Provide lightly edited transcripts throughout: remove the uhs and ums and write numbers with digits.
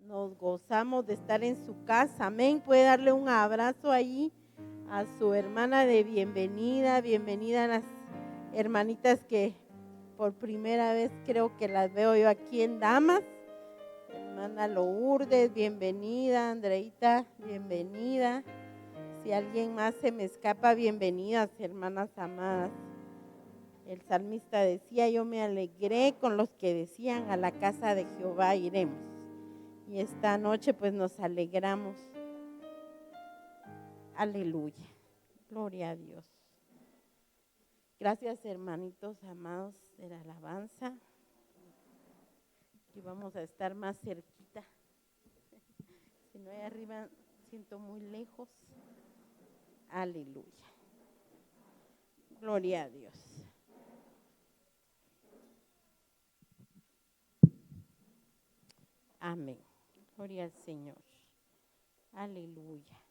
Nos gozamos de estar en su casa. Amén. Puede darle un abrazo ahí a su hermana de bienvenida. Bienvenida a las hermanitas que por primera vez creo que las veo yo aquí en Damas. Hermana Lourdes, bienvenida. Andreita, bienvenida. Si alguien más se me escapa, bienvenidas, hermanas amadas. El salmista decía: yo me alegré con los que decían, a la casa de Jehová iremos. Y esta noche pues nos alegramos. Aleluya. Gloria a Dios. Gracias, hermanitos amados de la alabanza. Y vamos a estar más cerquita. Si no, ahí arriba siento muy lejos. Aleluya. Gloria a Dios. Amén. Gloria al Señor. Aleluya.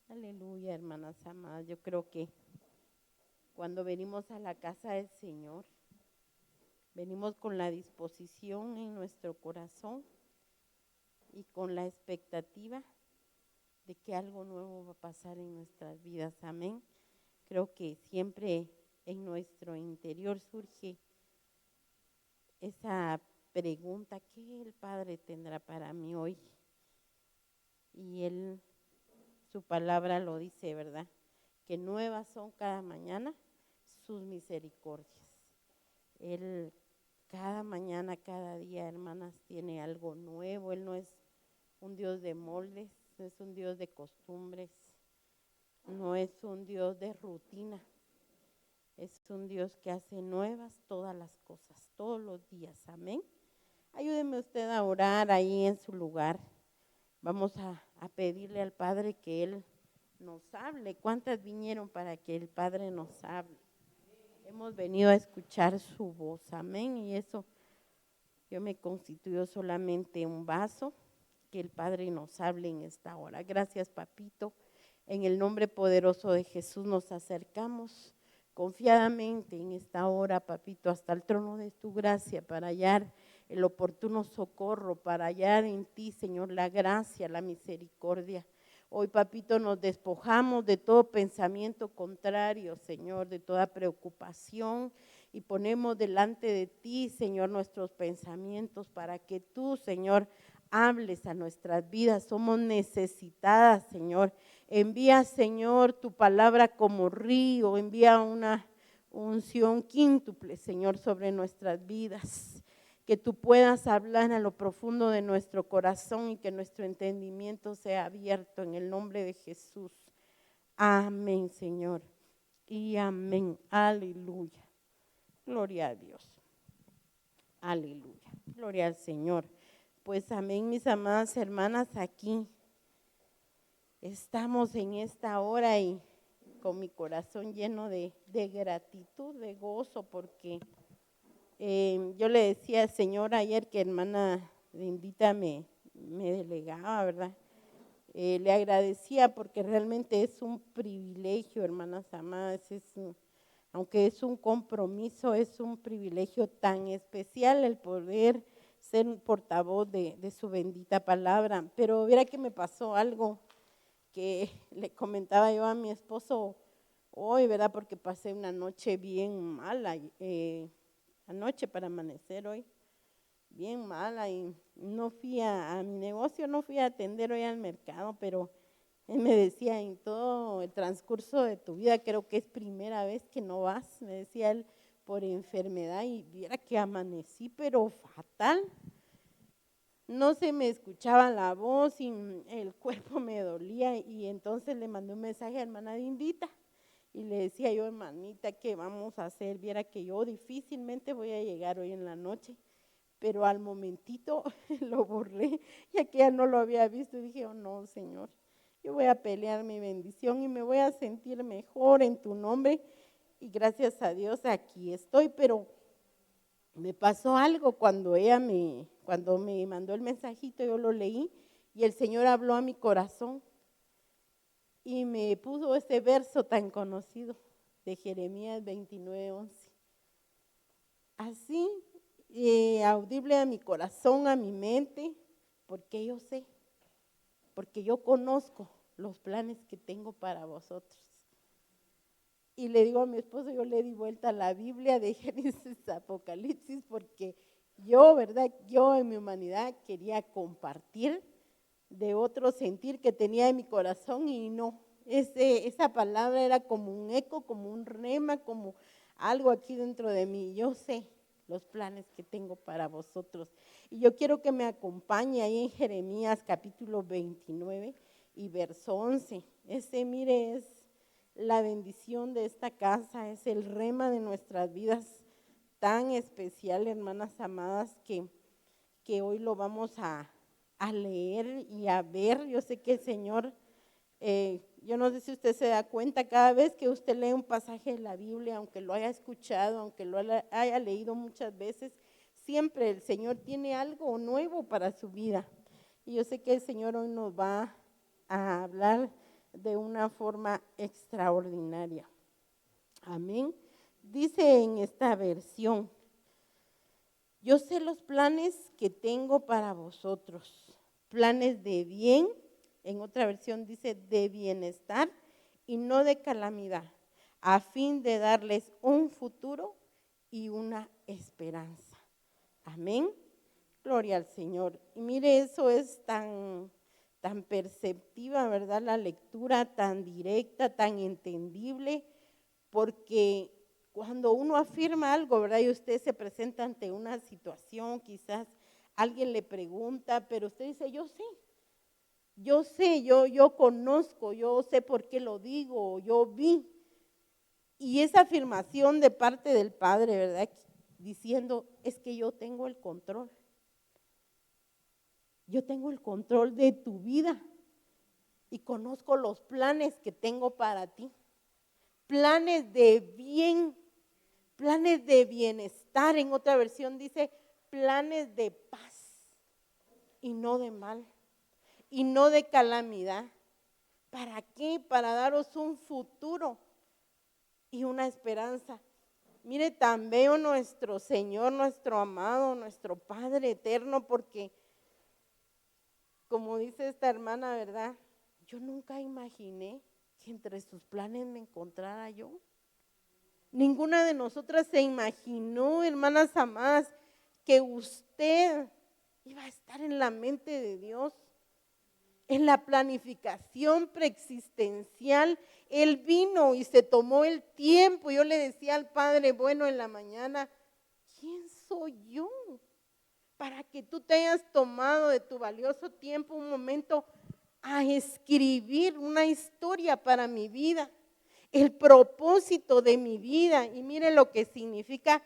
Aleluya, hermanas amadas. Yo creo que cuando venimos a la casa del Señor, venimos con la disposición en nuestro corazón y con la expectativa de que algo nuevo va a pasar en nuestras vidas. Amén. Creo que siempre en nuestro interior surge esa pregunta: ¿qué el Padre tendrá para mí hoy? Y su palabra lo dice, ¿verdad? Que nuevas son cada mañana sus misericordias. Él cada mañana, cada día, hermanas, tiene algo nuevo. Él no es un Dios de moldes, no es un Dios de costumbres, no es un Dios de rutina. Es un Dios que hace nuevas todas las cosas, todos los días. Amén. Ayúdeme usted a orar ahí en su lugar. Vamos a pedirle al Padre que Él nos hable. ¿Cuántas vinieron para que el Padre nos hable? Hemos venido a escuchar su voz. Amén. Y eso, yo me constituyo solamente un vaso, que el Padre nos hable en esta hora. Gracias, papito. En el nombre poderoso de Jesús nos acercamos confiadamente en esta hora, papito, hasta el trono de tu gracia para hallar el oportuno socorro, para hallar en ti, Señor, la gracia, la misericordia. Hoy, papito, nos despojamos de todo pensamiento contrario, Señor, de toda preocupación, y ponemos delante de ti, Señor, nuestros pensamientos para que tú, Señor, hables a nuestras vidas. Somos necesitadas, Señor. Envía, Señor, tu palabra como río, envía una unción quíntuple, Señor, sobre nuestras vidas. Que tú puedas hablar a lo profundo de nuestro corazón y que nuestro entendimiento sea abierto en el nombre de Jesús. Amén, Señor. Y amén. Aleluya. Gloria a Dios. Aleluya. Gloria al Señor. Pues amén, mis amadas hermanas, aquí estamos en esta hora y con mi corazón lleno de gratitud, de gozo, porque yo le decía al Señor ayer que hermana Lindita me delegaba, ¿verdad? Le agradecía porque realmente es un privilegio, hermanas amadas, aunque es un compromiso, es un privilegio tan especial el poder ser un portavoz de su bendita palabra. Pero viera que me pasó algo que le comentaba yo a mi esposo hoy, ¿verdad? Porque pasé una noche bien mala, anoche para amanecer hoy, bien mala, y no fui a mi negocio, no fui a atender hoy al mercado, pero él me decía: en todo el transcurso de tu vida creo que es primera vez que no vas, me decía él, por enfermedad, y viera que amanecí pero fatal. No se me escuchaba la voz y el cuerpo me dolía, y entonces le mandé un mensaje a hermana Lindita y le decía yo: hermanita, ¿qué vamos a hacer? Viera que yo difícilmente voy a llegar hoy en la noche. Pero al momentito lo borré, ya que ya no lo había visto, y dije: oh no, Señor, yo voy a pelear mi bendición y me voy a sentir mejor en tu nombre, y gracias a Dios aquí estoy. Pero me pasó algo cuando cuando me mandó el mensajito, yo lo leí y el Señor habló a mi corazón y me puso ese verso tan conocido de Jeremías 29:11. Así, audible a mi corazón, a mi mente, porque yo sé, porque yo conozco los planes que tengo para vosotros. Y le digo a mi esposo, yo le di vuelta a la Biblia de Génesis a Apocalipsis, porque yo, ¿verdad? Yo en mi humanidad quería compartir de otro sentir que tenía en mi corazón y no. Esa palabra era como un eco, como un rema, como algo aquí dentro de mí. Yo sé los planes que tengo para vosotros. Y yo quiero que me acompañe ahí en Jeremías capítulo 29 y verso 11. Mire, es la bendición de esta casa, es el rema de nuestras vidas tan especial, hermanas amadas, que hoy lo vamos a leer y a ver. Yo sé que el Señor, yo no sé si usted se da cuenta, cada vez que usted lee un pasaje de la Biblia, aunque lo haya escuchado, aunque lo haya leído muchas veces, siempre el Señor tiene algo nuevo para su vida. Y yo sé que el Señor hoy nos va a hablar de una forma extraordinaria. Amén. Dice en esta versión: yo sé los planes que tengo para vosotros, planes de bien, en otra versión dice de bienestar y no de calamidad, a fin de darles un futuro y una esperanza. Amén. Gloria al Señor. Y mire, eso es tan perceptiva, ¿verdad? La lectura tan directa, tan entendible, porque cuando uno afirma algo, ¿verdad? Y usted se presenta ante una situación, quizás alguien le pregunta, pero usted dice, yo sé, yo conozco, yo sé por qué lo digo, yo vi. Y esa afirmación de parte del Padre, ¿verdad? Diciendo, es que yo tengo el control. Yo tengo el control de tu vida y conozco los planes que tengo para ti. Planes de bien, planes de bienestar. En otra versión dice planes de paz y no de mal y no de calamidad. ¿Para qué? Para daros un futuro y una esperanza. Mire, tan veo nuestro Señor, nuestro amado, nuestro Padre eterno, porque como dice esta hermana, ¿verdad? Yo nunca imaginé que entre sus planes me encontrara yo. Ninguna de nosotras se imaginó, hermanas amadas, que usted iba a estar en la mente de Dios, en la planificación preexistencial. Él vino y se tomó el tiempo. Yo le decía al Padre, bueno, en la mañana, ¿quién soy yo para que tú te hayas tomado de tu valioso tiempo un momento a escribir una historia para mi vida? El propósito de mi vida. Y mire lo que significa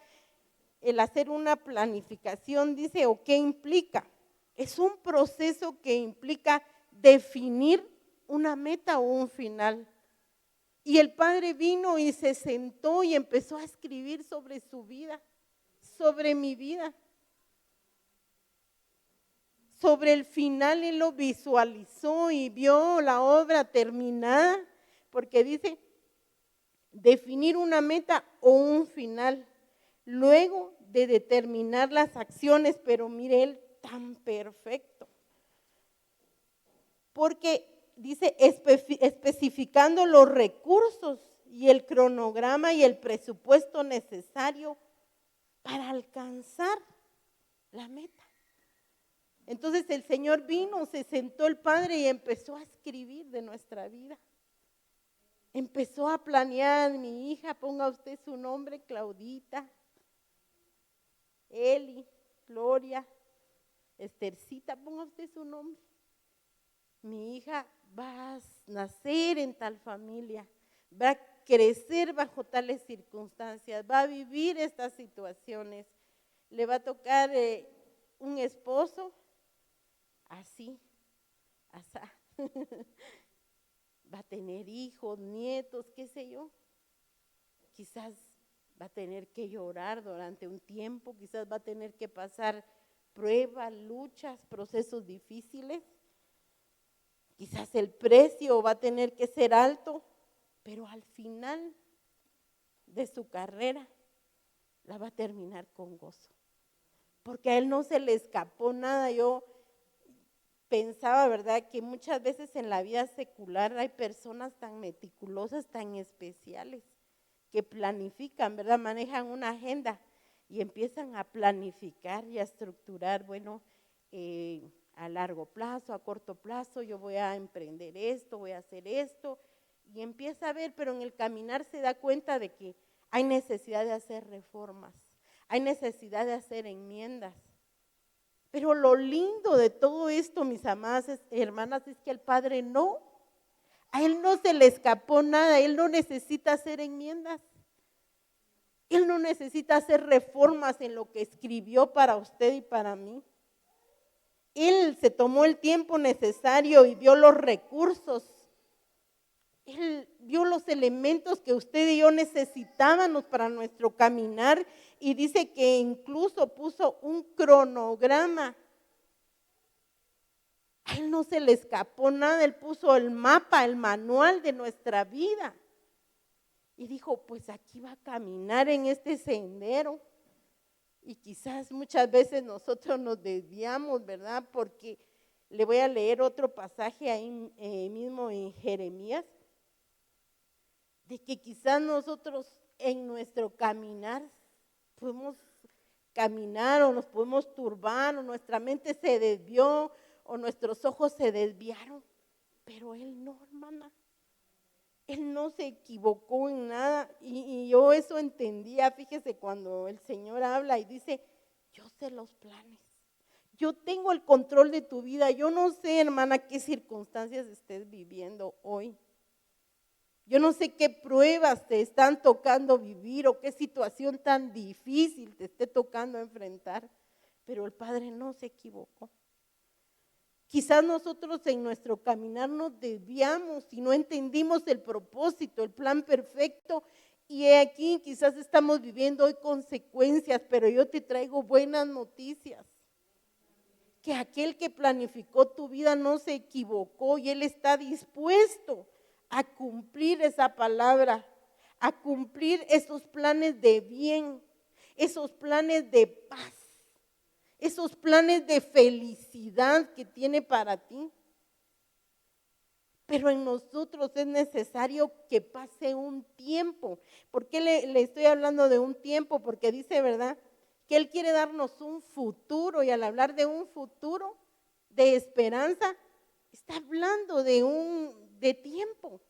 el hacer una planificación, dice, o qué implica. Es un proceso que implica definir una meta o un final. Y el Padre vino y se sentó y empezó a escribir sobre su vida, sobre mi vida. Sobre el final Él lo visualizó y vio la obra terminada, porque dice, definir una meta o un final, luego de determinar las acciones, pero mire Él tan perfecto, porque dice especificando los recursos y el cronograma y el presupuesto necesario para alcanzar la meta. Entonces el Señor vino, se sentó el Padre y empezó a escribir de nuestra vida. Empezó a planear, mi hija, ponga usted su nombre, Claudita, Eli, Gloria, Estercita, ponga usted su nombre. Mi hija va a nacer en tal familia, va a crecer bajo tales circunstancias, va a vivir estas situaciones, le va a tocar un esposo así, asá. Va a tener hijos, nietos, qué sé yo. Quizás va a tener que llorar durante un tiempo, quizás va a tener que pasar pruebas, luchas, procesos difíciles. Quizás el precio va a tener que ser alto, pero al final de su carrera la va a terminar con gozo. Porque a él no se le escapó nada. Yo pensaba, ¿verdad?, que muchas veces en la vida secular hay personas tan meticulosas, tan especiales, que planifican, ¿verdad?, manejan una agenda y empiezan a planificar y a estructurar, bueno, a largo plazo, a corto plazo, yo voy a emprender esto, voy a hacer esto, y empieza a ver, pero en el caminar se da cuenta de que hay necesidad de hacer reformas, hay necesidad de hacer enmiendas. Pero lo lindo de todo esto, mis amadas hermanas, es que al Padre no, a Él no se le escapó nada, Él no necesita hacer enmiendas, Él no necesita hacer reformas en lo que escribió para usted y para mí. Él se tomó el tiempo necesario y vio los recursos, Él vio los elementos que usted y yo necesitábamos para nuestro caminar y dice que incluso puso un cronograma. A Él no se le escapó nada, Él puso el mapa, el manual de nuestra vida. Y dijo, pues aquí va a caminar en este sendero. Y quizás muchas veces nosotros nos desviamos, ¿verdad? Porque le voy a leer otro pasaje ahí mismo en Jeremías, de que quizás nosotros en nuestro caminar podemos caminar o nos podemos turbar o nuestra mente se desvió o nuestros ojos se desviaron, pero Él no, hermana. Él no se equivocó en nada y yo eso entendía, fíjese, cuando el Señor habla y dice, yo sé los planes, yo tengo el control de tu vida, yo no sé, hermana, qué circunstancias estés viviendo hoy. Yo no sé qué pruebas te están tocando vivir o qué situación tan difícil te esté tocando enfrentar, pero el Padre no se equivocó. Quizás nosotros en nuestro caminar nos desviamos y no entendimos el propósito, el plan perfecto, y aquí quizás estamos viviendo hoy consecuencias, pero yo te traigo buenas noticias. Que aquel que planificó tu vida no se equivocó y Él está dispuesto a cumplir esa palabra, a cumplir esos planes de bien, esos planes de paz, esos planes de felicidad que tiene para ti. Pero en nosotros es necesario que pase un tiempo. ¿Por qué le estoy hablando de un tiempo? Porque dice, ¿verdad?, que Él quiere darnos un futuro, y al hablar de un futuro de esperanza, está hablando de tiempo.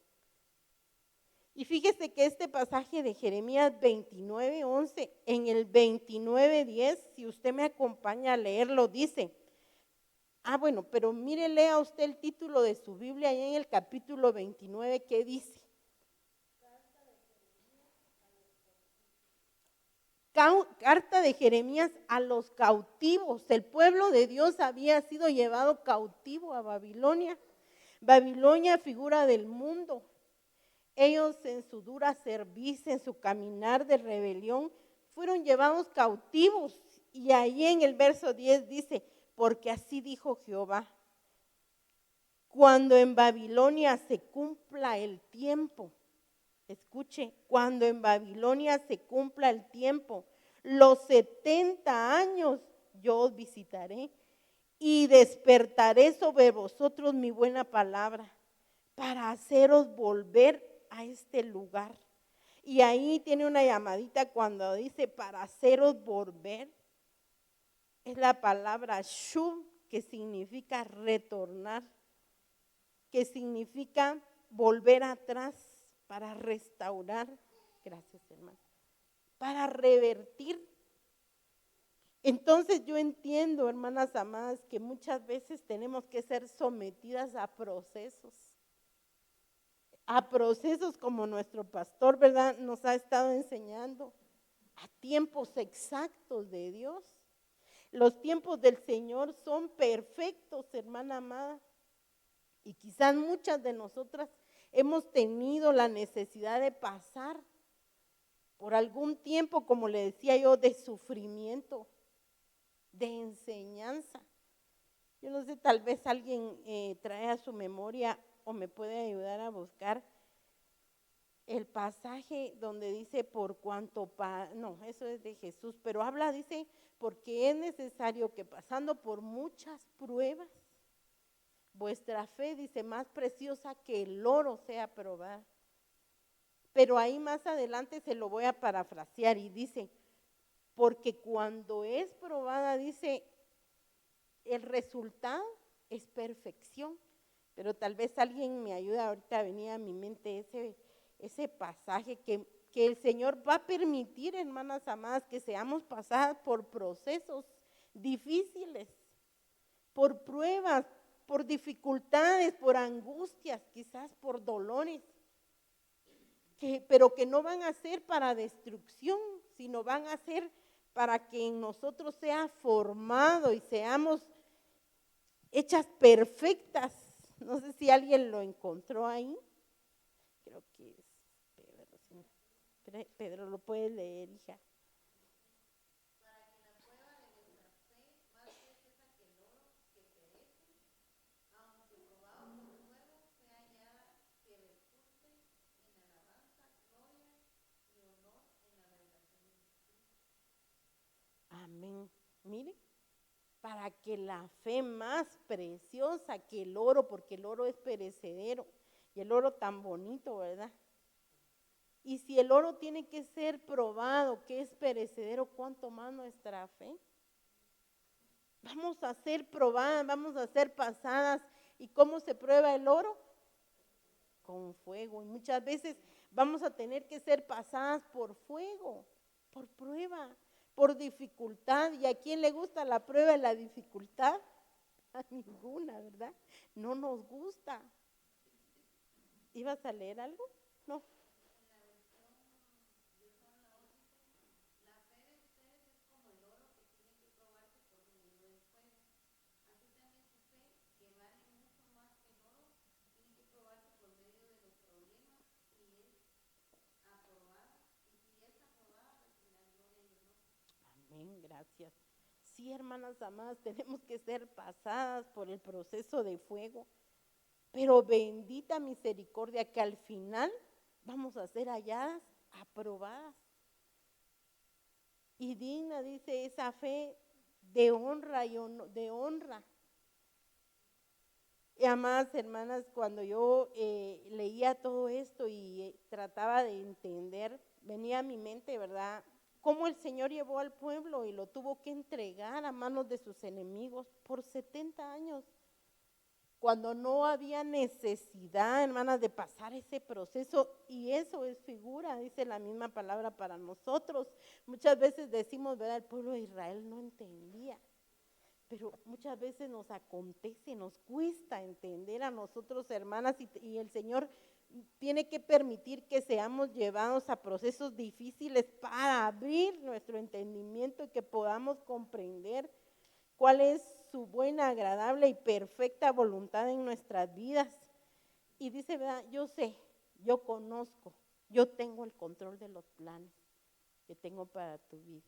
Y fíjese que este pasaje de Jeremías 29:11, en el 29:10, si usted me acompaña a leerlo, dice, bueno, pero mire, lea usted el título de su Biblia ahí en el capítulo 29, ¿qué dice? Carta de Jeremías a los cautivos. El pueblo de Dios había sido llevado cautivo a Babilonia. Babilonia, figura del mundo. Ellos en su dura servicio, en su caminar de rebelión, fueron llevados cautivos. Y ahí en el verso 10 dice, porque así dijo Jehová, cuando en Babilonia se cumpla el tiempo, escuche, cuando en Babilonia se cumpla el tiempo, los 70 años yo os visitaré y despertaré sobre vosotros mi buena palabra para haceros volver a este lugar. Y ahí tiene una llamadita cuando dice para haceros volver. Es la palabra shuv, que significa retornar, que significa volver atrás, para restaurar, gracias hermano, para revertir. Entonces yo entiendo, hermanas amadas, que muchas veces tenemos que ser sometidas a procesos como nuestro pastor, ¿verdad?, nos ha estado enseñando, a tiempos exactos de Dios. Los tiempos del Señor son perfectos, hermana amada, y quizás muchas de nosotras hemos tenido la necesidad de pasar por algún tiempo, como le decía yo, de sufrimiento, de enseñanza. Yo no sé, tal vez alguien trae a su memoria o me puede ayudar a buscar el pasaje donde dice por cuanto, no, eso es de Jesús, pero habla, dice, porque es necesario que pasando por muchas pruebas, vuestra fe, dice, más preciosa que el oro sea probada. Pero ahí más adelante se lo voy a parafrasear y dice, porque cuando es probada, dice, el resultado es perfección. Pero tal vez alguien me ayude, ahorita venía a mi mente ese pasaje que el Señor va a permitir, hermanas amadas, que seamos pasadas por procesos difíciles, por pruebas, por dificultades, por angustias, quizás por dolores, pero que no van a ser para destrucción, sino van a ser para que en nosotros sea formado y seamos hechas perfectas. No sé si alguien lo encontró ahí. Creo que es Pedro. ¿Sí? Pedro, ¿lo puedes leer, hija? Amén. Mire, para que la fe más preciosa que el oro, porque el oro es perecedero, y el oro tan bonito, ¿verdad? Y si el oro tiene que ser probado, que es perecedero, ¿cuánto más nuestra fe? Vamos a ser probadas, vamos a ser pasadas. ¿Y cómo se prueba el oro? Con fuego. Y muchas veces vamos a tener que ser pasadas por fuego, por prueba, por dificultad. ¿Y a quién le gusta la prueba y la dificultad? A ninguna, ¿verdad? No nos gusta. ¿Ibas a leer algo? No. Amén, gracias. Sí, hermanas amadas, tenemos que ser pasadas por el proceso de fuego, pero bendita misericordia que al final vamos a ser halladas, aprobadas. Y digna, dice, esa fe de honra y de honra. Y amadas hermanas, cuando yo leía todo esto y trataba de entender, venía a mi mente, ¿verdad?, cómo el Señor llevó al pueblo y lo tuvo que entregar a manos de sus enemigos por 70 años, cuando no había necesidad, hermanas, de pasar ese proceso. Y eso es figura, dice la misma palabra para nosotros. Muchas veces decimos, ¿verdad?, el pueblo de Israel no entendía. Pero muchas veces nos acontece, nos cuesta entender a nosotros, hermanas, y el Señor tiene que permitir que seamos llevados a procesos difíciles para abrir nuestro entendimiento y que podamos comprender cuál es su buena, agradable y perfecta voluntad en nuestras vidas. Y dice, ¿verdad?, yo sé, yo conozco, yo tengo el control de los planes que tengo para tu vida.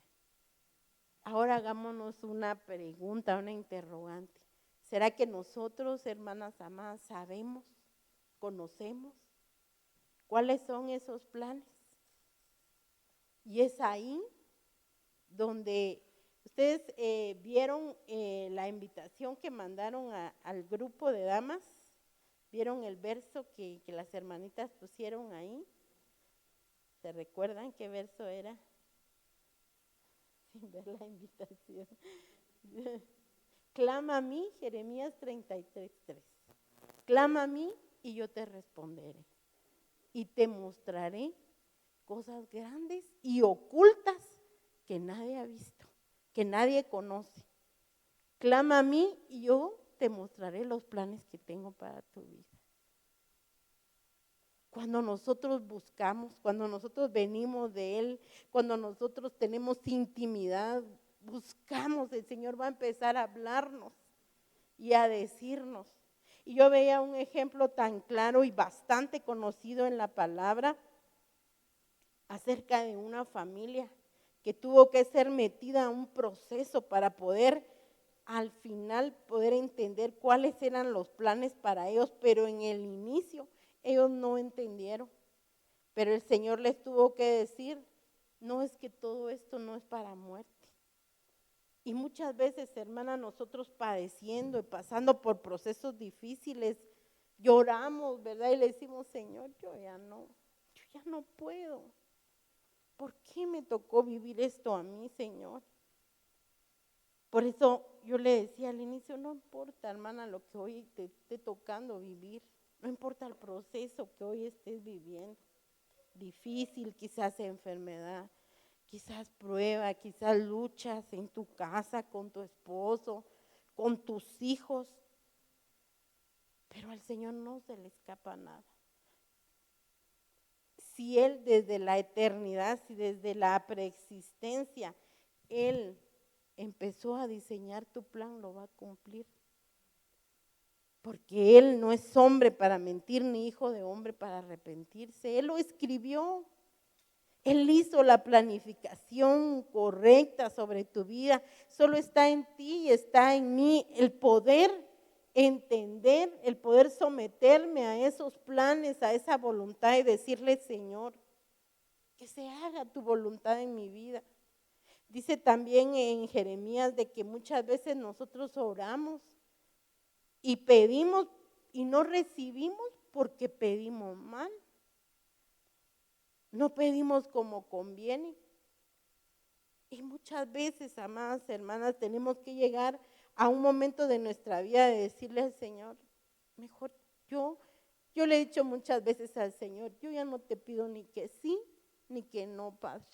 Ahora hagámonos una pregunta, una interrogante. ¿Será que nosotros, hermanas amadas, sabemos, conocemos cuáles son esos planes? Y es ahí donde ustedes vieron la invitación que mandaron al grupo de damas, vieron el verso que las hermanitas pusieron ahí. ¿Se recuerdan qué verso era? Sin ver la invitación. Clama a mí, Jeremías 33:3. Clama a mí y yo te responderé. Y te mostraré cosas grandes y ocultas que nadie ha visto, que nadie conoce. Clama a mí y yo te mostraré los planes que tengo para tu vida. Cuando nosotros buscamos, cuando nosotros venimos de Él, cuando nosotros tenemos intimidad, buscamos, el Señor va a empezar a hablarnos y a decirnos. Y yo veía un ejemplo tan claro y bastante conocido en la palabra acerca de una familia que tuvo que ser metida a un proceso para poder al final poder entender cuáles eran los planes para ellos, pero en el inicio ellos no entendieron. Pero el Señor les tuvo que decir, no, es que todo esto no es para muerte. Y muchas veces, hermana, nosotros padeciendo y pasando por procesos difíciles, lloramos, ¿verdad? Y le decimos, Señor, yo ya no puedo. ¿Por qué me tocó vivir esto a mí, Señor? Por eso yo le decía al inicio, no importa, hermana, lo que hoy te esté tocando vivir, no importa el proceso que hoy estés viviendo, difícil, quizás enfermedad, quizás prueba, quizás luchas en tu casa, con tu esposo, con tus hijos, pero al Señor no se le escapa nada. Si Él desde la eternidad, si desde la preexistencia, Él empezó a diseñar tu plan, lo va a cumplir. Porque Él no es hombre para mentir, ni hijo de hombre para arrepentirse. Él lo escribió. Él hizo la planificación correcta sobre tu vida. Solo está en ti y está en mí el poder entender, el poder someterme a esos planes, a esa voluntad y decirle, Señor, que se haga tu voluntad en mi vida. Dice también en Jeremías de que muchas veces nosotros oramos y pedimos y no recibimos porque pedimos mal. No pedimos como conviene. Y muchas veces, amadas hermanas, tenemos que llegar a un momento de nuestra vida de decirle al Señor, mejor yo le he dicho muchas veces al Señor, yo ya no te pido ni que sí, ni que no, Padre,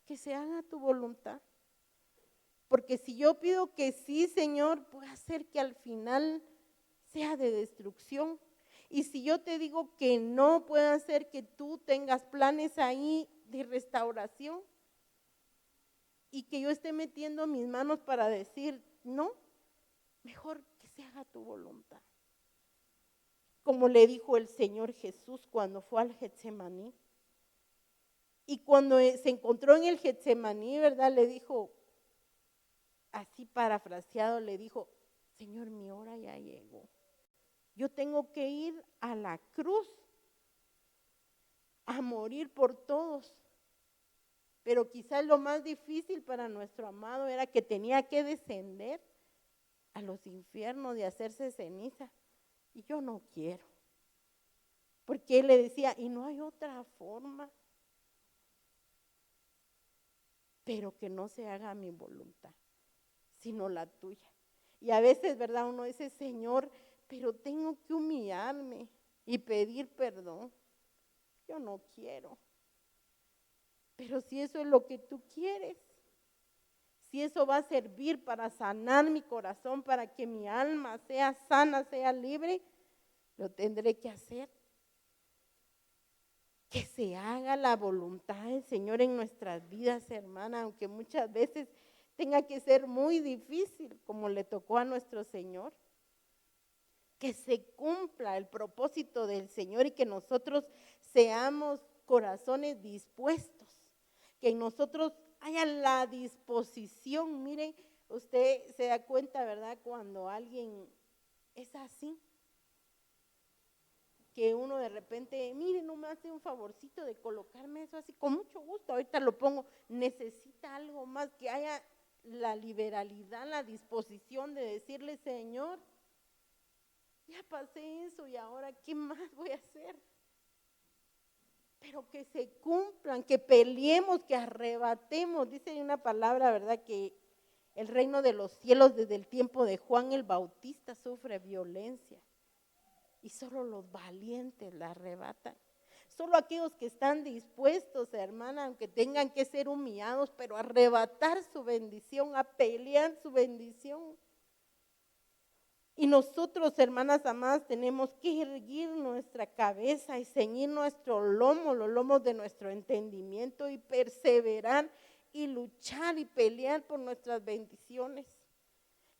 que se haga tu voluntad. Porque si yo pido que sí, Señor, puede hacer que al final sea de destrucción. Y si yo te digo que no, puede hacer que tú tengas planes ahí de restauración y que yo esté metiendo mis manos para decir, no, mejor que se haga tu voluntad. Como le dijo el Señor Jesús cuando fue al Getsemaní. Y cuando se encontró en el Getsemaní, ¿verdad? Le dijo, así parafraseado, le dijo, Señor, mi hora ya llegó. Yo tengo que ir a la cruz a morir por todos. Pero quizás lo más difícil para nuestro amado era que tenía que descender a los infiernos y hacerse ceniza. Y yo no quiero. Porque él le decía, y no hay otra forma, pero que no se haga mi voluntad, sino la tuya. Y a veces, ¿verdad? Uno dice, Señor, pero tengo que humillarme y pedir perdón. Yo no quiero. Pero si eso es lo que tú quieres, si eso va a servir para sanar mi corazón, para que mi alma sea sana, sea libre, lo tendré que hacer. Que se haga la voluntad del Señor en nuestras vidas, hermana, aunque muchas veces tenga que ser muy difícil, como le tocó a nuestro Señor. Que se cumpla el propósito del Señor y que nosotros seamos corazones dispuestos, que en nosotros haya la disposición. Miren, usted se da cuenta, ¿verdad? Cuando alguien es así, que uno de repente, mire, no me hace un favorcito de colocarme eso así, con mucho gusto, ahorita lo pongo, necesita algo más, que haya la liberalidad, la disposición de decirle, Señor, ya pasé eso y ahora, ¿qué más voy a hacer? Pero que se cumplan, que peleemos, que arrebatemos. Dice una palabra, ¿verdad? Que el reino de los cielos desde el tiempo de Juan el Bautista sufre violencia. Y solo los valientes la arrebatan. Solo aquellos que están dispuestos, hermana, aunque tengan que ser humillados, pero a arrebatar su bendición, a pelear su bendición. Y nosotros, hermanas amadas, tenemos que erguir nuestra cabeza y ceñir nuestro lomo, los lomos de nuestro entendimiento y perseverar y luchar y pelear por nuestras bendiciones.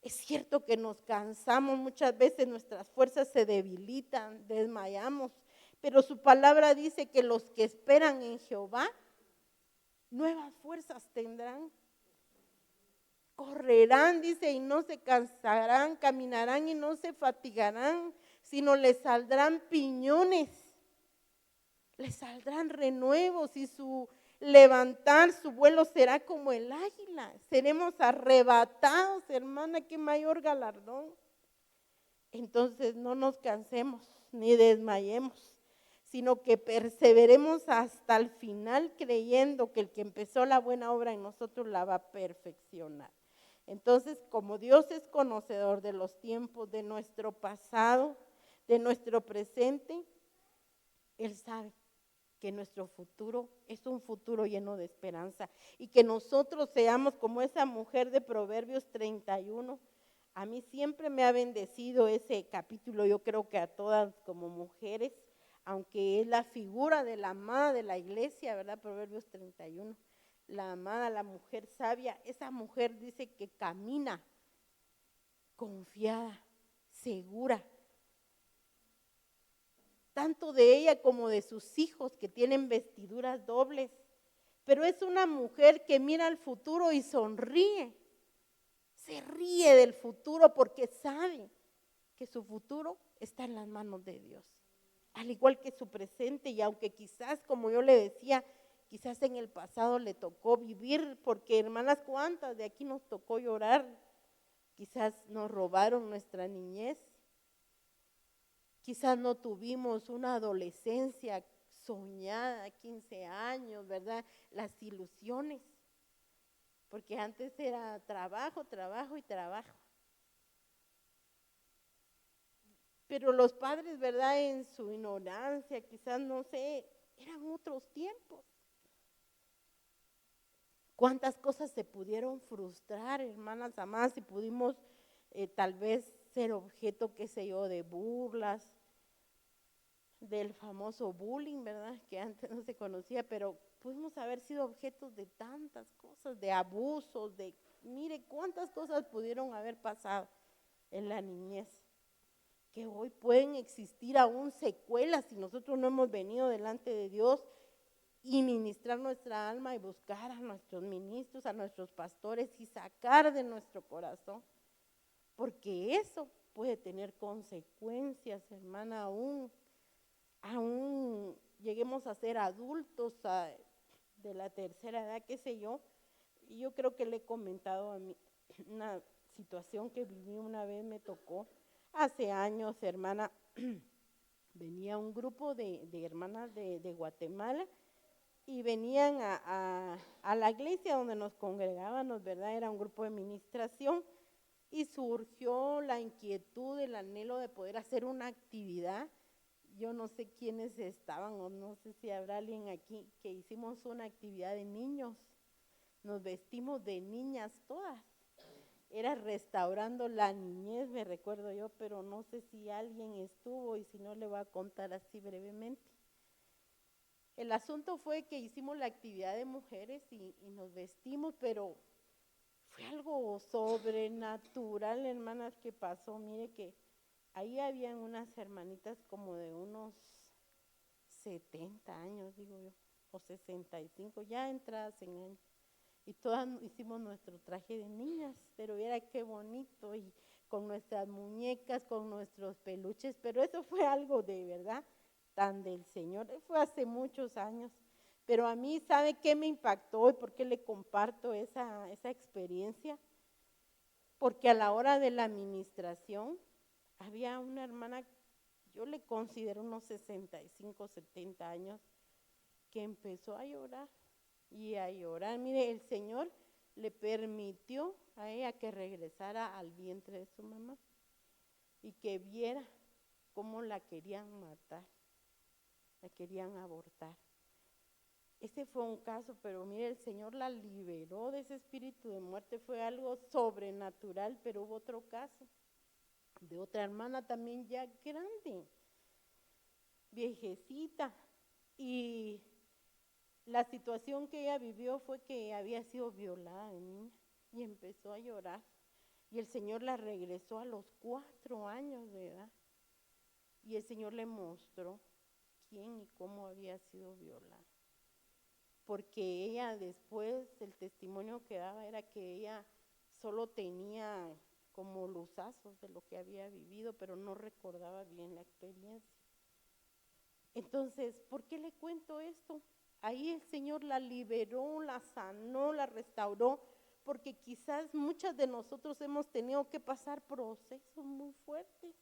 Es cierto que nos cansamos, muchas veces nuestras fuerzas se debilitan, desmayamos, pero su palabra dice que los que esperan en Jehová, nuevas fuerzas tendrán. Correrán, dice, y no se cansarán, caminarán y no se fatigarán, sino les saldrán piñones, les saldrán renuevos y su levantar, su vuelo será como el águila. Seremos arrebatados, hermana, qué mayor galardón. Entonces no nos cansemos ni desmayemos, sino que perseveremos hasta el final, creyendo que el que empezó la buena obra en nosotros la va a perfeccionar. Entonces, como Dios es conocedor de los tiempos, de nuestro pasado, de nuestro presente, Él sabe que nuestro futuro es un futuro lleno de esperanza y que nosotros seamos como esa mujer de Proverbios 31. A mí siempre me ha bendecido ese capítulo, yo creo que a todas como mujeres, aunque es la figura de la amada de la iglesia, ¿verdad? Proverbios 31. La amada, la mujer sabia, esa mujer dice que camina confiada, segura, tanto de ella como de sus hijos que tienen vestiduras dobles, pero es una mujer que mira al futuro y sonríe, se ríe del futuro porque sabe que su futuro está en las manos de Dios, al igual que su presente. Y aunque quizás, como yo le decía, quizás en el pasado le tocó vivir, porque hermanas, ¿cuántas de aquí nos tocó llorar? Quizás nos robaron nuestra niñez, quizás no tuvimos una adolescencia soñada, 15 años, ¿verdad? Las ilusiones, porque antes era trabajo, trabajo y trabajo. Pero los padres, ¿verdad? En su ignorancia, quizás, no sé, eran otros tiempos. ¿Cuántas cosas se pudieron frustrar, hermanas amadas, si pudimos tal vez ser objeto, qué sé yo, de burlas, del famoso bullying, ¿verdad? Que antes no se conocía, pero pudimos haber sido objetos de tantas cosas, de abusos, de, mire cuántas cosas pudieron haber pasado en la niñez, que hoy pueden existir aún secuelas si nosotros no hemos venido delante de Dios y ministrar nuestra alma y buscar a nuestros ministros, a nuestros pastores y sacar de nuestro corazón, porque eso puede tener consecuencias, hermana, aún lleguemos a ser adultos de la tercera edad, qué sé yo. Y yo creo que le he comentado a mí una situación que viví una vez, me tocó hace años, hermana. Venía un grupo de hermanas de Guatemala y venían a la iglesia donde nos congregábamos, ¿verdad? Era un grupo de ministración y surgió la inquietud, el anhelo de poder hacer una actividad. Yo no sé quiénes estaban o no sé si habrá alguien aquí, que hicimos una actividad de niños, nos vestimos de niñas todas. Era restaurando la niñez, me recuerdo yo, pero no sé si alguien estuvo y si no le voy a contar así brevemente. El asunto fue que hicimos la actividad de mujeres y nos vestimos, pero fue algo sobrenatural, hermanas, que pasó. Mire que ahí habían unas hermanitas como de unos 70 años, digo yo, o 65, ya entradas en años. Y todas hicimos nuestro traje de niñas, pero era qué bonito, y con nuestras muñecas, con nuestros peluches, pero eso fue algo de verdad, tan del Señor, fue hace muchos años. Pero a mí, ¿sabe qué me impactó y por qué le comparto esa experiencia? Porque a la hora de la administración, había una hermana, yo le considero unos 65, 70 años, que empezó a llorar y a llorar. Mire, el Señor le permitió a ella que regresara al vientre de su mamá y que viera cómo la querían matar, la querían abortar. Ese fue un caso, pero mire, el Señor la liberó de ese espíritu de muerte, fue algo sobrenatural. Pero hubo otro caso de otra hermana también ya grande, viejecita, y la situación que ella vivió fue que había sido violada de niña y empezó a llorar. Y el Señor la regresó a los 4 años de edad. Y el Señor le mostró quién y cómo había sido violada. Porque ella después, el testimonio que daba era que ella solo tenía como luzazos de lo que había vivido, pero no recordaba bien la experiencia. Entonces, ¿por qué le cuento esto? Ahí el Señor la liberó, la sanó, la restauró, porque quizás muchas de nosotros hemos tenido que pasar procesos muy fuertes,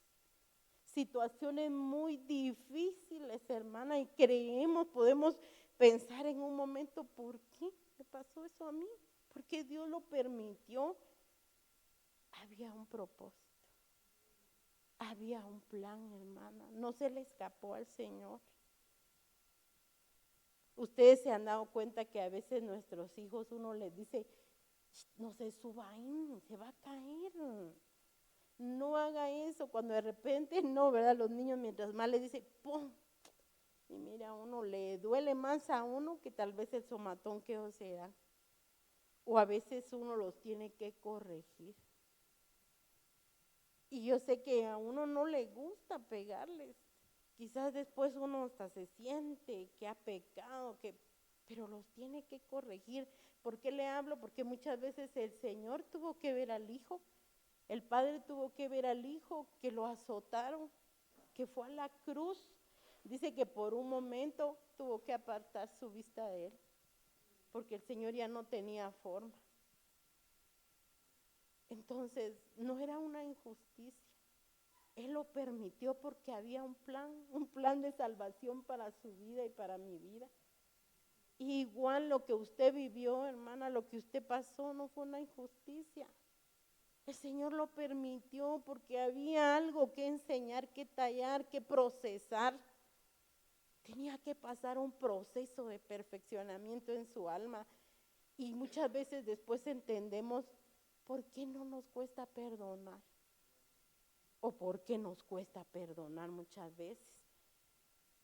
situaciones muy difíciles, hermana, y podemos pensar en un momento, ¿por qué me pasó eso a mí? ¿Por qué Dios lo permitió? Había un propósito, había un plan, hermana, no se le escapó al Señor. Ustedes se han dado cuenta que a veces nuestros hijos uno les dice, no se suba ahí, se va a caer, no haga eso, cuando de repente no, ¿verdad? Los niños mientras más les dice, ¡pum! Y mira, a uno le duele más a uno que tal vez el somatón que ellos se dan. O a veces uno los tiene que corregir. Y yo sé que a uno no le gusta pegarles. Quizás después uno hasta se siente que ha pecado, pero los tiene que corregir. ¿Por qué le hablo? Porque muchas veces el Señor tuvo que ver al hijo, el padre tuvo que ver al hijo que lo azotaron, que fue a la cruz. Dice que por un momento tuvo que apartar su vista de él, porque el Señor ya no tenía forma. Entonces, no era una injusticia. Él lo permitió porque había un plan de salvación para su vida y para mi vida. Igual lo que usted vivió, hermana, lo que usted pasó no fue una injusticia. El Señor lo permitió porque había algo que enseñar, que tallar, que procesar. Tenía que pasar un proceso de perfeccionamiento en su alma. Y muchas veces después entendemos por qué no nos cuesta perdonar. O por qué nos cuesta perdonar muchas veces.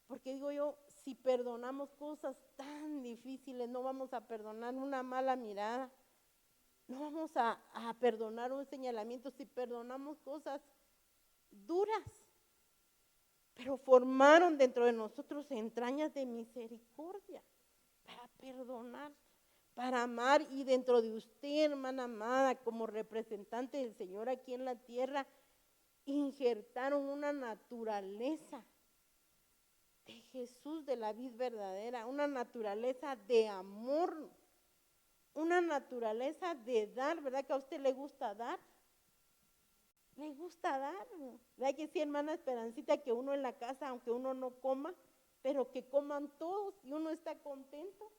Porque digo yo, si perdonamos cosas tan difíciles, no vamos a perdonar una mala mirada, no vamos a perdonar un señalamiento, si perdonamos cosas duras, pero formaron dentro de nosotros entrañas de misericordia para perdonar, para amar, y dentro de usted, hermana amada, como representante del Señor aquí en la tierra, injertaron una naturaleza de Jesús, de la vid verdadera, una naturaleza de amor, una naturaleza de dar, ¿verdad que a usted le gusta dar? Le gusta dar, ¿verdad que sí, hermana Esperancita, que uno en la casa, aunque uno no coma, pero que coman todos y uno está contento?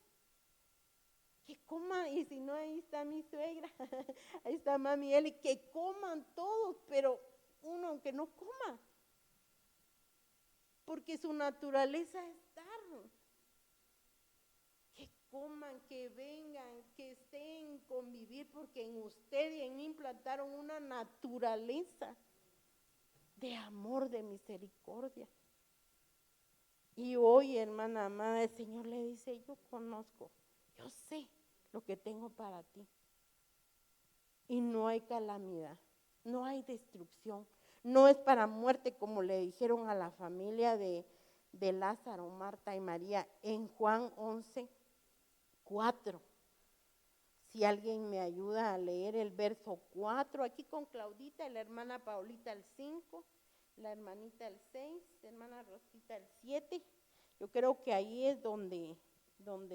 Que coman, y si no, ahí está mi suegra, ahí está mami Eli, que coman todos, pero uno aunque no coma, porque su naturaleza es dar. Que coman, que vengan, que estén, convivir, porque en usted y en mí implantaron una naturaleza de amor, de misericordia. Y hoy, hermana amada, el Señor le dice, yo conozco, yo sé lo que tengo para ti. Y no hay calamidad, no hay destrucción, no es para muerte como le dijeron a la familia de Lázaro, Marta y María en Juan 11:4. Si alguien me ayuda a leer el verso 4, aquí con Claudita, la hermana Paulita el 5, la hermanita el 6, la hermana Rosita el 7. Yo creo que ahí es donde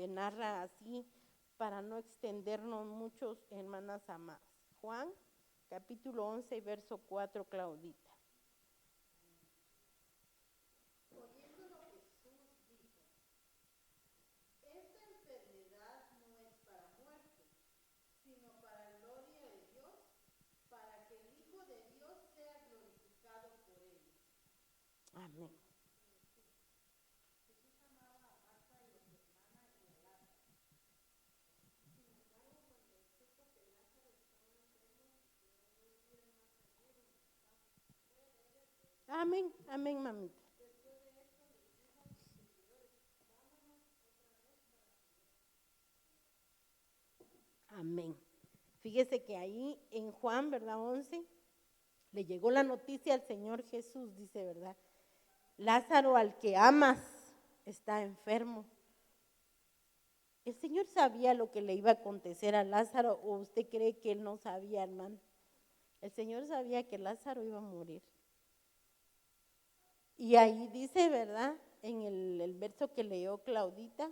narra así, para no extendernos muchos, hermanas amadas. Juan, capítulo 11, verso 4, Claudita. Oyéndolo Jesús dijo, esta enfermedad no es para muerte, sino para gloria de Dios, para que el Hijo de Dios sea glorificado por ellos. Amén. Jesús amaba a Marta y a su hermana y a Lázaro. Sin embargo, cuando supo que Lázaro estaba enfermo, llegó 2 días más ayer y estaba. Puede leer el verso. Amén, amén, mamita. Después de esto les dijo a sus seguidores, vámonos otra vez para comer. Amén. Fíjese que ahí en Juan, ¿verdad? 11, le llegó la noticia al Señor Jesús, dice, ¿verdad? Lázaro, al que amas, está enfermo. ¿El Señor sabía lo que le iba a acontecer a Lázaro o usted cree que él no sabía, hermano? El Señor sabía que Lázaro iba a morir. Y ahí dice, ¿verdad? En el verso que leyó Claudita,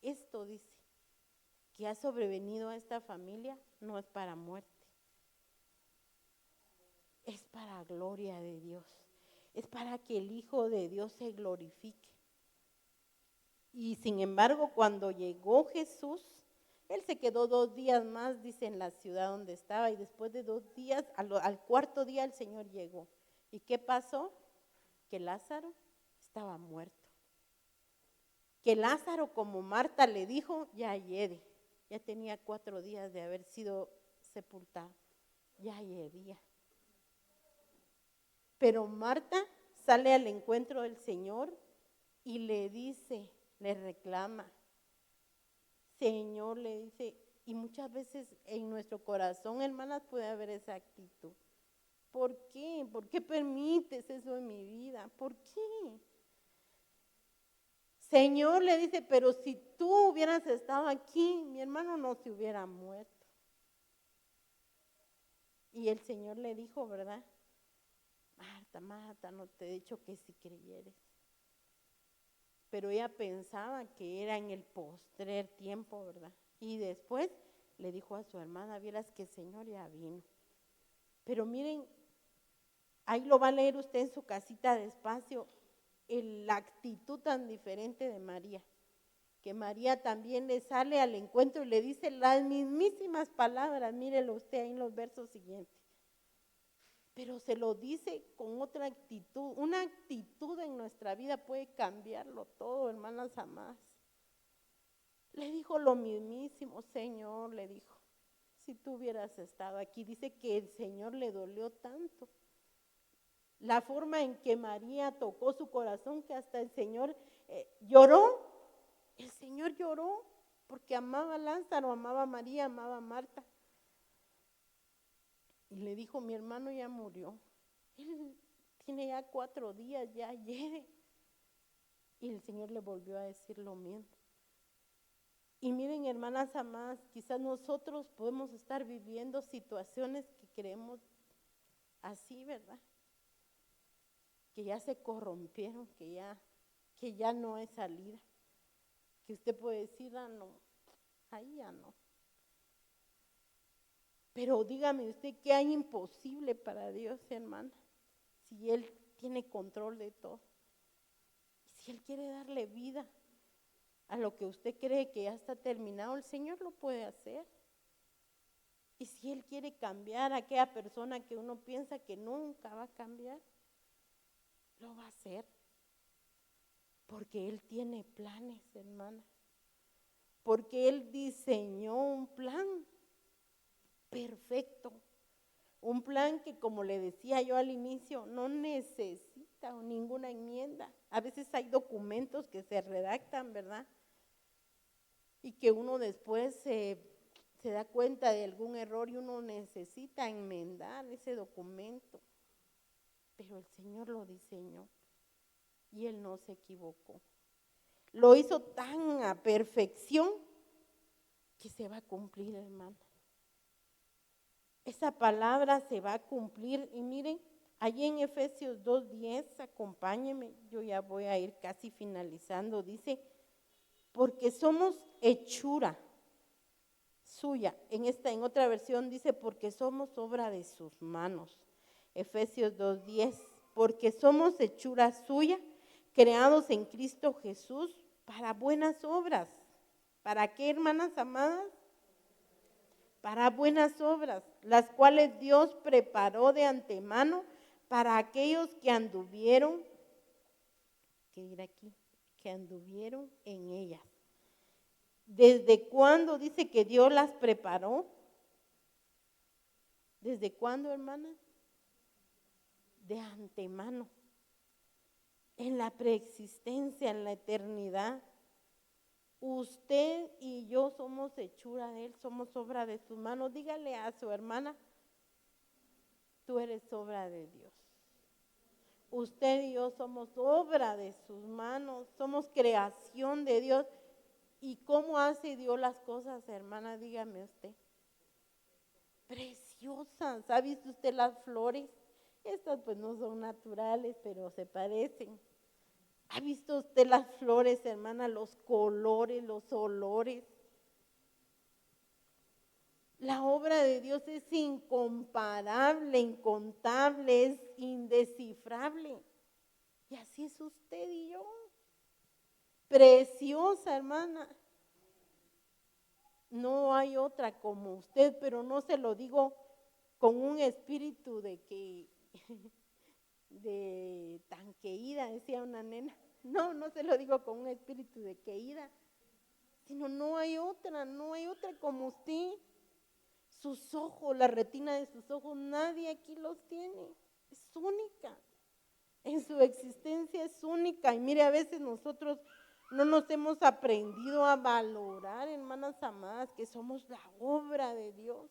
esto dice, que ha sobrevenido a esta familia, no es para muerte, es para gloria de Dios, es para que el Hijo de Dios se glorifique. Y sin embargo, cuando llegó Jesús, él se quedó 2 días más, dice, en la ciudad donde estaba, y después de 2 días, al cuarto día el Señor llegó. ¿Y qué pasó? Que Lázaro estaba muerto. Que Lázaro, como Marta le dijo, ya hiede, ya tenía 4 días de haber sido sepultado, ya hiedía. Pero Marta sale al encuentro del Señor y le dice, le reclama, Señor, le dice, y muchas veces en nuestro corazón, hermanas, puede haber esa actitud. ¿Por qué? ¿Por qué permites eso en mi vida? ¿Por qué? Señor, le dice, pero si tú hubieras estado aquí, mi hermano no se hubiera muerto. Y el Señor le dijo, ¿verdad? Marta, Marta, no te he dicho que si creyeres. Pero ella pensaba que era en el postrer tiempo, ¿verdad? Y después le dijo a su hermana, vieras que el Señor ya vino. Pero miren, ahí lo va a leer usted en su casita despacio, la actitud tan diferente de María. Que María también le sale al encuentro y le dice las mismísimas palabras, mírelo usted ahí en los versos siguientes. Pero se lo dice con otra actitud. Una actitud en nuestra vida puede cambiarlo todo, hermanas amadas. Le dijo lo mismísimo, Señor, le dijo, si tú hubieras estado aquí. Dice que el Señor le dolió tanto. La forma en que María tocó su corazón, que hasta el Señor lloró. El Señor lloró porque amaba a Lázaro, amaba a María, amaba a Marta. Y le dijo, mi hermano ya murió. Él tiene ya 4 días, ya ayer. Y el Señor le volvió a decir lo mismo. Y miren, hermanas amadas, quizás nosotros podemos estar viviendo situaciones que creemos así, ¿verdad? Que ya se corrompieron, que ya no hay salida. Que usted puede decir, ah, no, ahí ya no. Pero dígame usted, ¿qué hay imposible para Dios, hermana? Si Él tiene control de todo. Si Él quiere darle vida a lo que usted cree que ya está terminado, el Señor lo puede hacer. Y si Él quiere cambiar a aquella persona que uno piensa que nunca va a cambiar, lo va a hacer. Porque Él tiene planes, hermana. Porque Él diseñó un plan perfecto. Un plan que, como le decía yo al inicio, no necesita ninguna enmienda. A veces hay documentos que se redactan, ¿verdad? Y que uno después se da cuenta de algún error y uno necesita enmendar ese documento. Pero el Señor lo diseñó y Él no se equivocó. Lo hizo tan a perfección que se va a cumplir, hermana. Esa palabra se va a cumplir. Y miren, allí en Efesios 2:10, acompáñenme, yo ya voy a ir casi finalizando, dice, porque somos hechura suya. En otra versión dice, porque somos obra de sus manos. Efesios 2:10, porque somos hechura suya, creados en Cristo Jesús para buenas obras. ¿Para qué, hermanas amadas? Para buenas obras, las cuales Dios preparó de antemano para aquellos que anduvieron, ¿qué dirá aquí? Que anduvieron en ellas. ¿Desde cuándo dice que Dios las preparó? ¿Desde cuándo, hermana? De antemano. En la preexistencia, en la eternidad. Usted y yo somos hechura de Él, somos obra de sus manos. Dígale a su hermana, tú eres obra de Dios. Usted y yo somos obra de sus manos, somos creación de Dios. ¿Y cómo hace Dios las cosas, hermana? Dígame usted. Preciosas. ¿Ha visto usted las flores? Estas pues no son naturales, pero se parecen. ¿Ha visto usted las flores, hermana, los colores, los olores? La obra de Dios es incomparable, incontable, es indescifrable. Y así es usted y yo. Preciosa, hermana. No hay otra como usted, pero no se lo digo con un espíritu de que, de tanqueída, decía una nena. No, no se lo digo con un espíritu de queída, sino no hay otra como usted. Sus ojos, la retina de sus ojos, nadie aquí los tiene. Es única. En su existencia es única. Y mire, a veces nosotros no nos hemos aprendido a valorar, hermanas amadas, que somos la obra de Dios.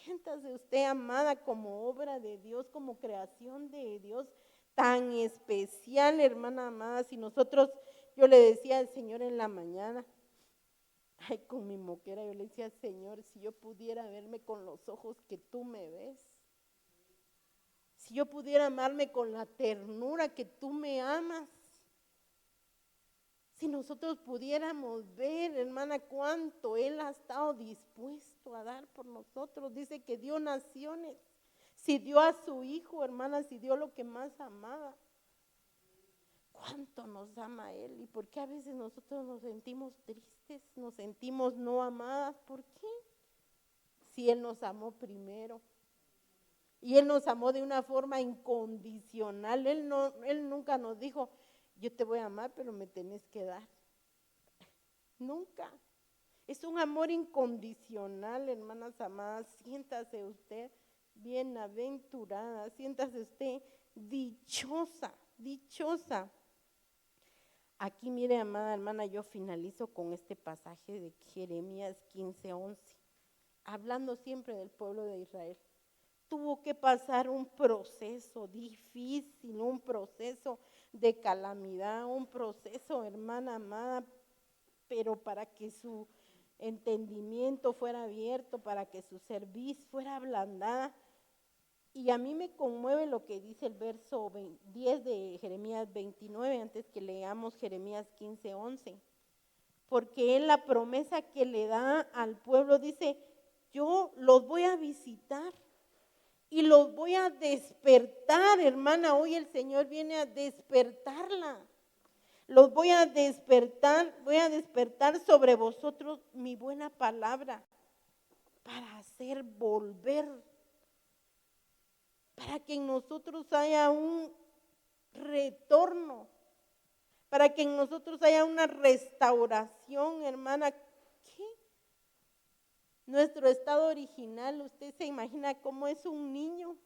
Siéntase usted, amada, como obra de Dios, como creación de Dios, tan especial, hermana amada. Si nosotros, yo le decía al Señor en la mañana, ay, con mi moquera, yo le decía, Señor, si yo pudiera verme con los ojos que tú me ves, si yo pudiera amarme con la ternura que tú me amas, si nosotros pudiéramos ver, hermana, cuánto Él ha estado dispuesto a dar por nosotros. Dice que dio naciones, si dio a su Hijo, hermana, si dio lo que más amaba. ¿Cuánto nos ama Él? ¿Y por qué a veces nosotros nos sentimos tristes, nos sentimos no amadas? ¿Por qué? Si Él nos amó primero. Y Él nos amó de una forma incondicional. Él nunca nos dijo, yo te voy a amar, pero me tenés que dar. Nunca. Es un amor incondicional, hermanas amadas. Siéntase usted bienaventurada, siéntase usted dichosa, dichosa. Aquí mire, amada hermana, yo finalizo con este pasaje de Jeremías 15:11, hablando siempre del pueblo de Israel. Tuvo que pasar un proceso difícil, un proceso de calamidad, un proceso, hermana amada, pero para que su entendimiento fuera abierto, para que su cerviz fuera ablandada. Y a mí me conmueve lo que dice el verso 10 de Jeremías 29, antes que leamos Jeremías 15:11. Porque él la promesa que le da al pueblo dice, yo los voy a visitar y los voy a despertar, hermana. Hoy el Señor viene a despertarla. Los voy a despertar sobre vosotros mi buena palabra para hacer volver, para que en nosotros haya un retorno, para que en nosotros haya una restauración, hermana. ¿Qué? Nuestro estado original, usted se imagina cómo es un niño.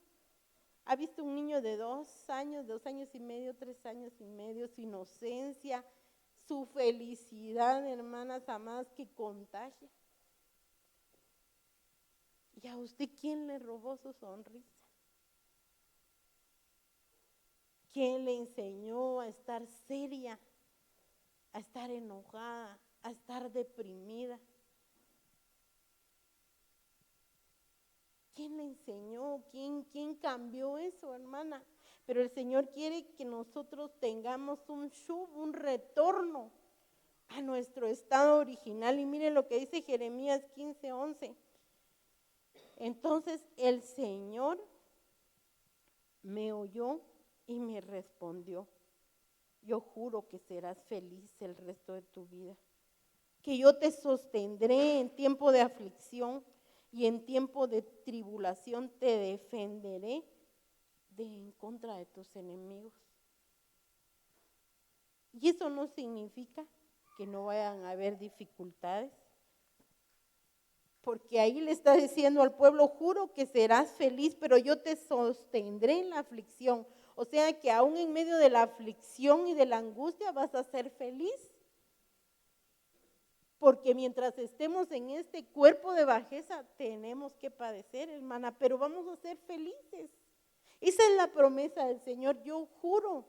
¿Ha visto un niño de 2 años, 2 años y medio, 3 años y medio, su inocencia, su felicidad, hermanas amadas, que contagia? ¿Y a usted quién le robó su sonrisa? ¿Quién le enseñó a estar seria, a estar enojada, a estar deprimida? ¿Quién le enseñó? ¿Quién cambió eso, hermana? Pero el Señor quiere que nosotros tengamos un retorno a nuestro estado original. Y mire lo que dice Jeremías 15:11. Entonces el Señor me oyó y me respondió, yo juro que serás feliz el resto de tu vida, que yo te sostendré en tiempo de aflicción y en tiempo de tribulación te defenderé en contra de tus enemigos. Y eso no significa que no vayan a haber dificultades, porque ahí le está diciendo al pueblo, juro que serás feliz, pero yo te sostendré en la aflicción. O sea que aún en medio de la aflicción y de la angustia vas a ser feliz. Porque mientras estemos en este cuerpo de bajeza, tenemos que padecer, hermana, pero vamos a ser felices. Esa es la promesa del Señor, yo juro.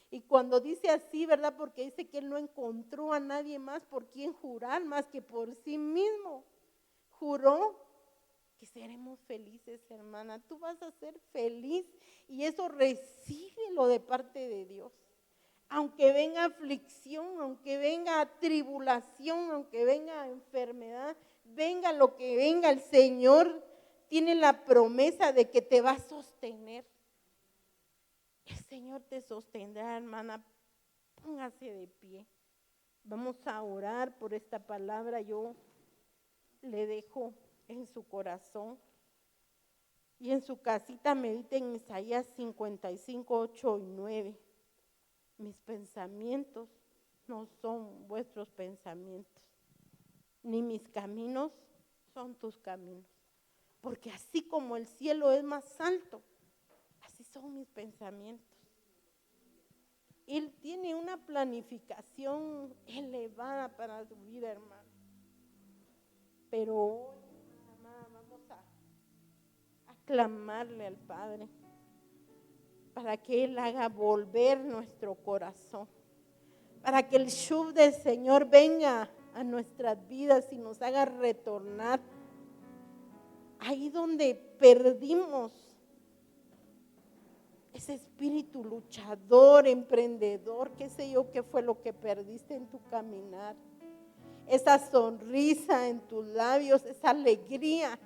Y cuando dice así, ¿verdad? Porque dice que Él no encontró a nadie más por quien jurar, más que por sí mismo. Juró que seremos felices, hermana. Tú vas a ser feliz y eso recíbelo de parte de Dios. aunque venga aflicción, aunque venga tribulación, aunque venga enfermedad, venga lo que venga, el Señor tiene la promesa de que te va a sostener. El Señor te sostendrá, hermana. Póngase de pie. Vamos a orar por esta palabra. Yo le dejo en su corazón. Y en su casita mediten en Isaías 55, 8 y 9. Mis pensamientos no son vuestros pensamientos, ni mis caminos son tus caminos. Porque así como el cielo es más alto, así son mis pensamientos. Él tiene una planificación elevada para tu vida, hermano. Pero hoy, mamá, vamos a clamarle al Padre para que Él haga volver nuestro corazón, para que el Shub del Señor venga a nuestras vidas y nos haga retornar ahí donde perdimos ese espíritu luchador, emprendedor, qué sé yo qué fue lo que perdiste en tu caminar, esa sonrisa en tus labios, esa alegría.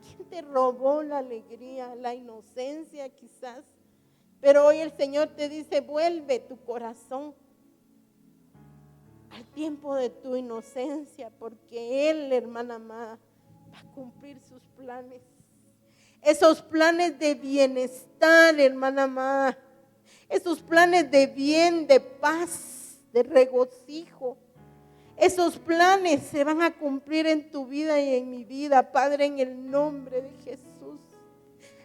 ¿Quién te robó la alegría, la inocencia quizás? Pero hoy el Señor te dice, vuelve tu corazón al tiempo de tu inocencia, porque Él, hermana amada, va a cumplir sus planes. Esos planes de bienestar, hermana amada. Esos planes de bien, de paz, de regocijo. Esos planes se van a cumplir en tu vida y en mi vida, Padre, en el nombre de Jesús.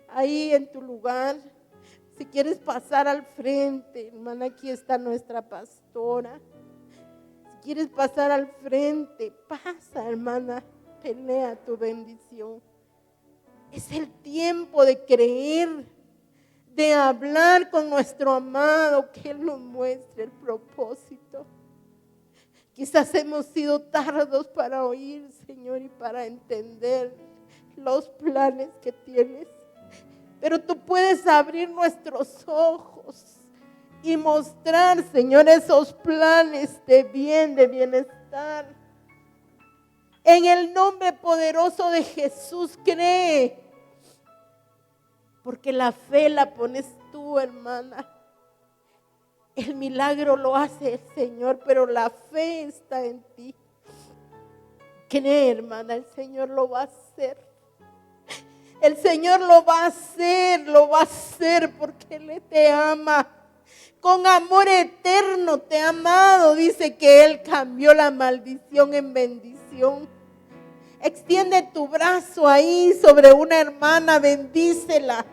Ahí en tu lugar, si quieres pasar al frente, hermana, aquí está nuestra pastora. Si quieres pasar al frente, pasa, hermana, pelea tu bendición. Es el tiempo de creer, de hablar con nuestro amado, que Él nos muestre el propósito. Quizás hemos sido tardos para oír, Señor, y para entender los planes que tienes. Pero tú puedes abrir nuestros ojos y mostrar, Señor, esos planes de bien, de bienestar. En el nombre poderoso de Jesús, cree. Porque la fe la pones tú, hermana. El milagro lo hace el Señor, pero la fe está en ti. Cree, hermana, el Señor lo va a hacer. El Señor lo va a hacer porque Él te ama. Con amor eterno te ha amado. Dice que Él cambió la maldición en bendición. Extiende tu brazo ahí sobre una hermana, bendícela.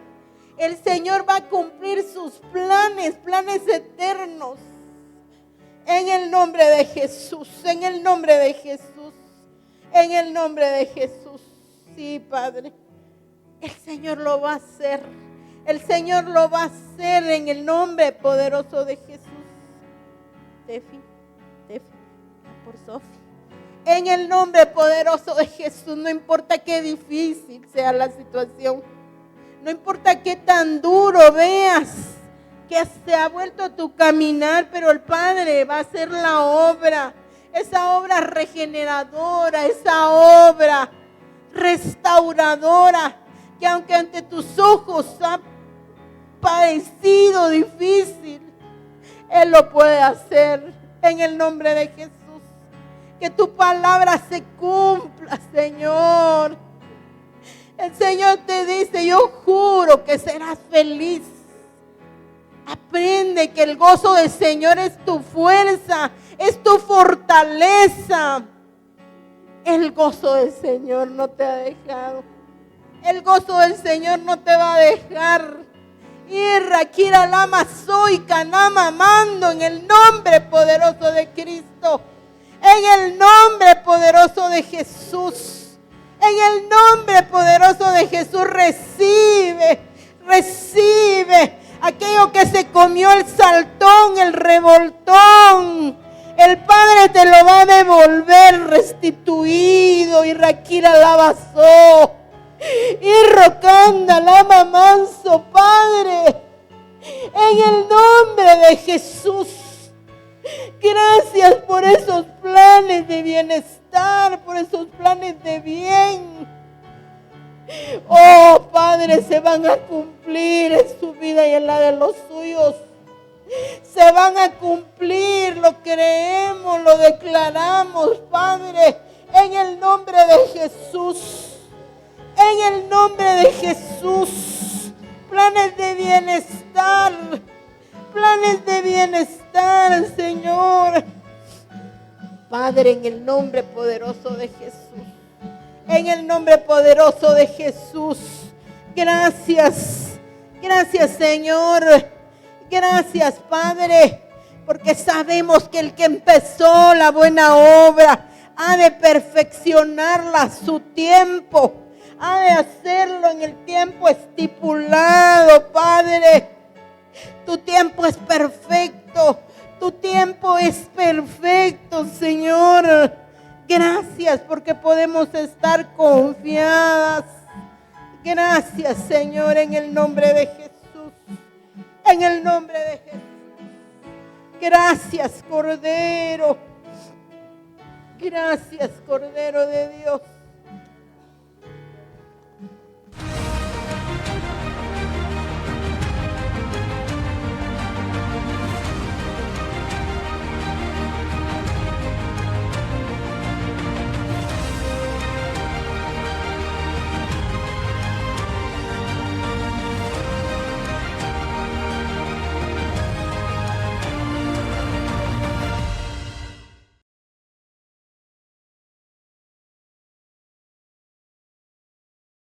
El Señor va a cumplir sus planes, planes eternos. En el nombre de Jesús, en el nombre de Jesús, en el nombre de Jesús. Sí, Padre. El Señor lo va a hacer. El Señor lo va a hacer en el nombre poderoso de Jesús. Tefi, por Sofi. En el nombre poderoso de Jesús, no importa qué difícil sea la situación, no importa qué tan duro veas que se ha vuelto tu caminar, pero el Padre va a hacer la obra, esa obra regeneradora, esa obra restauradora, que aunque ante tus ojos ha parecido difícil, Él lo puede hacer en el nombre de Jesús. Que tu palabra se cumpla, Señor. El Señor te dice, yo juro que serás feliz. Aprende que el gozo del Señor es tu fuerza, es tu fortaleza. El gozo del Señor no te ha dejado. El gozo del Señor no te va a dejar. Irra, Kira, Lama, Soy, Kanama, Mando, en el nombre poderoso de Cristo. En el nombre poderoso de Jesús. En el nombre poderoso de Jesús, recibe aquello que se comió el saltón, el revoltón. El Padre te lo va a devolver restituido. Y Raquira lavazó. Y Rocanda lama manso, Padre. En el nombre de Jesús. Gracias por esos planes de bienestar, por esos planes de bien. Oh, Padre, se van a cumplir en su vida y en la de los suyos. Se van a cumplir, lo creemos, lo declaramos, Padre, en el nombre de Jesús. En el nombre de Jesús. Planes de bienestar. Planes de bienestar, Señor. Padre, en el nombre poderoso de Jesús. En el nombre poderoso de Jesús. Gracias. Gracias, Señor. Gracias, Padre. Porque sabemos que el que empezó la buena obra ha de perfeccionarla a su tiempo. Ha de hacerlo en el tiempo estipulado, Padre. Tu tiempo es perfecto. Tu tiempo es perfecto, Señor. Gracias porque podemos estar confiadas. Gracias, Señor, en el nombre de Jesús. En el nombre de Jesús. Gracias, Cordero. Gracias, Cordero de Dios.